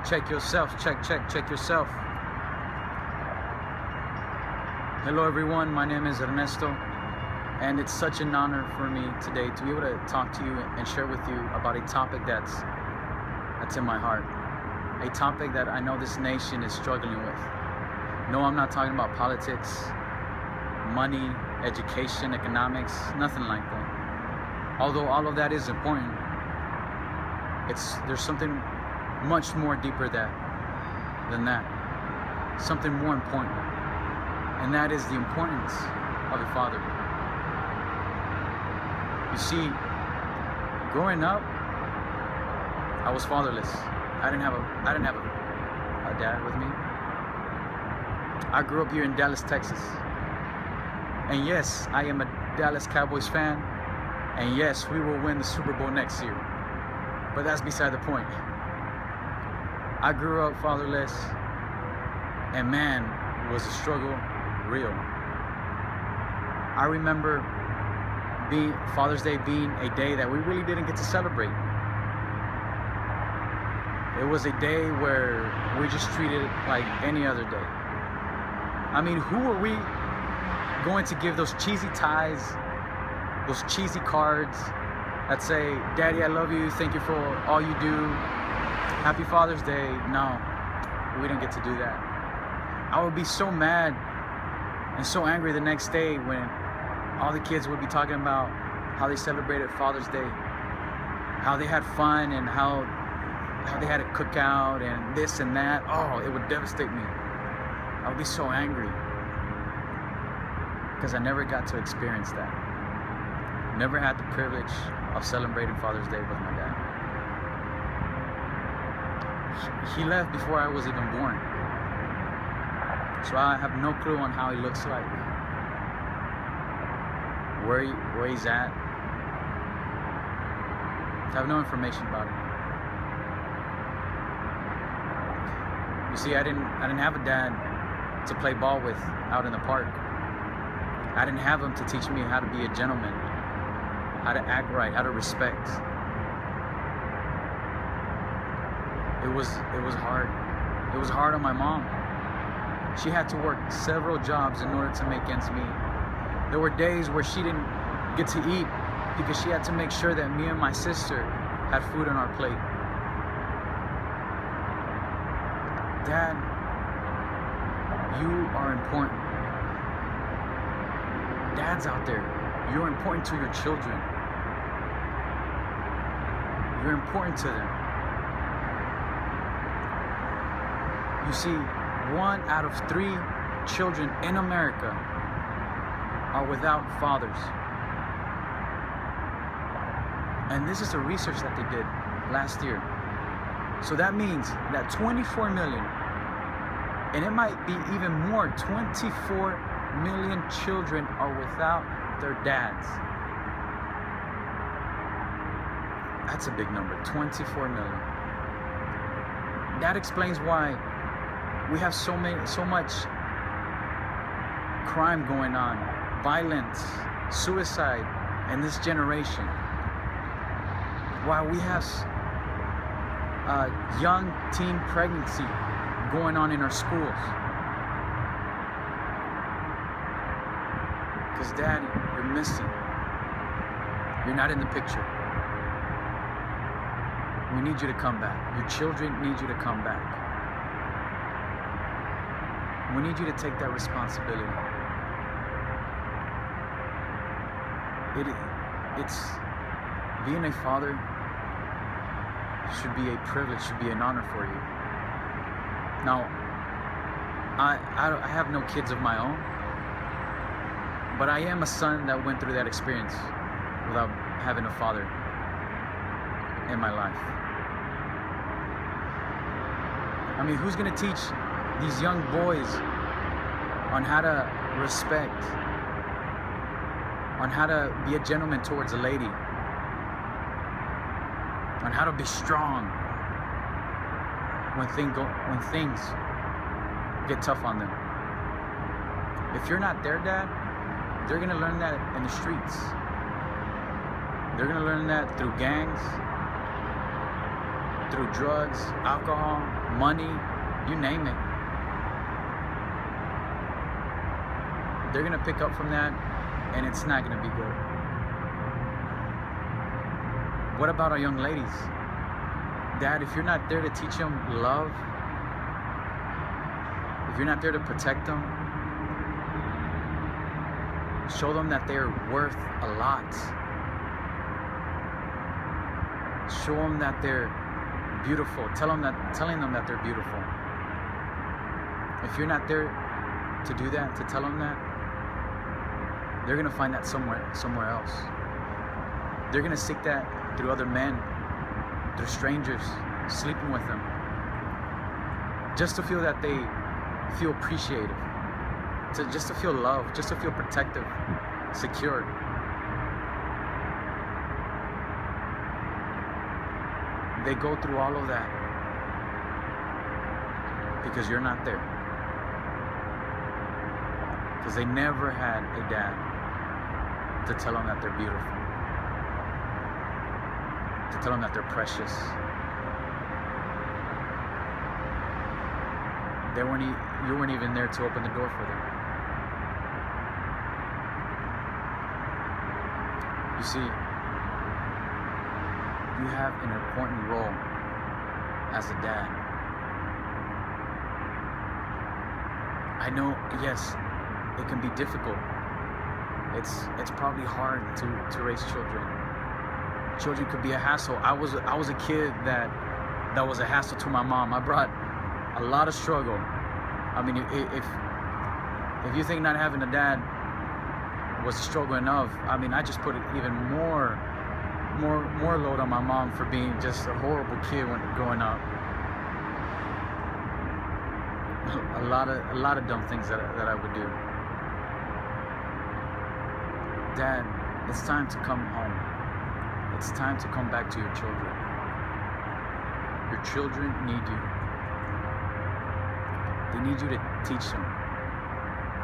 Check yourself. Check yourself. Hello everyone, my name is Ernesto, and it's such an honor for me today to be able to talk to you and share with you about a topic that's in my heart. A topic that I know this nation is struggling with. No, I'm not talking about politics, money, education, economics, nothing like that. Although all of that is important, there's something much more deeper than that. Something more important. And that is the importance of a father. You see, growing up, I was fatherless. I didn't have a dad with me. I grew up here in Dallas, Texas. And yes, I am a Dallas Cowboys fan. And yes, we will win the Super Bowl next year. But that's beside the point. I grew up fatherless, and man, was the struggle real. I remember Father's Day being a day that we really didn't get to celebrate. It was a day where we just treated it like any other day. I mean, who are we going to give those cheesy ties, those cheesy cards that say, "Daddy, I love you, thank you for all you do, Happy Father's Day"? No, we didn't get to do that. I would be so mad and so angry the next day when all the kids would be talking about how they celebrated Father's Day, how they had fun, and how they had a cookout and this and that. Oh, it would devastate me. I would be so angry because I never got to experience that. Never had the privilege of celebrating Father's Day with my dad. He left before I was even born. So I have no clue on how he looks like, where he's at. I have no information about him. You see, I didn't have a dad to play ball with out in the park. I didn't have him to teach me how to be a gentleman, how to act right, how to respect. It was hard. It was hard on my mom. She had to work several jobs in order to make ends meet. There were days where she didn't get to eat because she had to make sure that me and my sister had food on our plate. Dad, you are important. Dads out there, you're important to your children. You're important to them. You see, 1 out of 3 children in America are without fathers. And this is a research that they did last year. So that means that 24 million, and it might be even more, 24 million children are without their dads. That's a big number, 24 million. That explains why we have so much crime going on, violence, suicide in this generation. Why we have young teen pregnancy going on in our schools. Because Daddy, you're missing. You're not in the picture. We need you to come back. Your children need you to come back. We need you to take that responsibility. It's being a father should be a privilege, should be an honor for you. Now, I have no kids of my own, but I am a son that went through that experience without having a father in my life. I mean, who's gonna teach these young boys on how to respect, on how to be a gentleman towards a lady, on how to be strong when things get tough on them? If you're not their dad, they're gonna learn that in the streets. They're gonna learn that through gangs, through drugs, alcohol, money, you name it. They're gonna pick up from that, and it's not gonna be good. What about our young ladies? Dad, if you're not there to teach them love, if you're not there to protect them, show them that they're worth a lot. Show them that they're beautiful. Telling them that they're beautiful. If you're not there to do that, to tell them that, they're gonna find that somewhere else. They're gonna seek that through other men, through strangers, sleeping with them, just to feel that they feel appreciated, just to feel loved, just to feel protective, secured. They go through all of that because you're not there. Because they never had a dad to tell them that they're beautiful, to tell them that they're precious. You weren't even there to open the door for them. You see, you have an important role as a dad. I know, yes, it can be difficult. It's probably hard to raise children. Children could be a hassle. I was a kid that was a hassle to my mom. I brought a lot of struggle. I mean, if you think not having a dad was a struggle enough, I mean, I just put even more load on my mom for being just a horrible kid when growing up. A lot of dumb things that I would do. Dad, it's time to come home. It's time to come back to your children. Your children need you. They need you to teach them,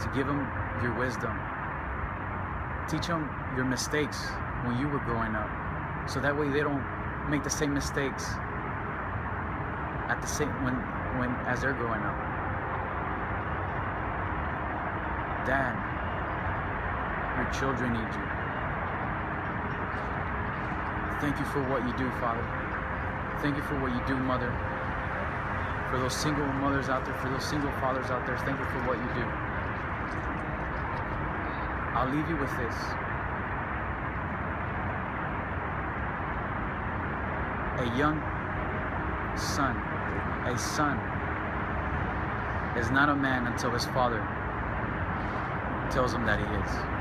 to give them your wisdom. Teach them your mistakes when you were growing up, so that way they don't make the same mistakes as they're growing up. Dad, your children need you. Thank you for what you do, Father. Thank you for what you do, Mother. For those single mothers out there, for those single fathers out there, thank you for what you do. I'll leave you with this. A young son, a son is not a man until his father tells him that he is.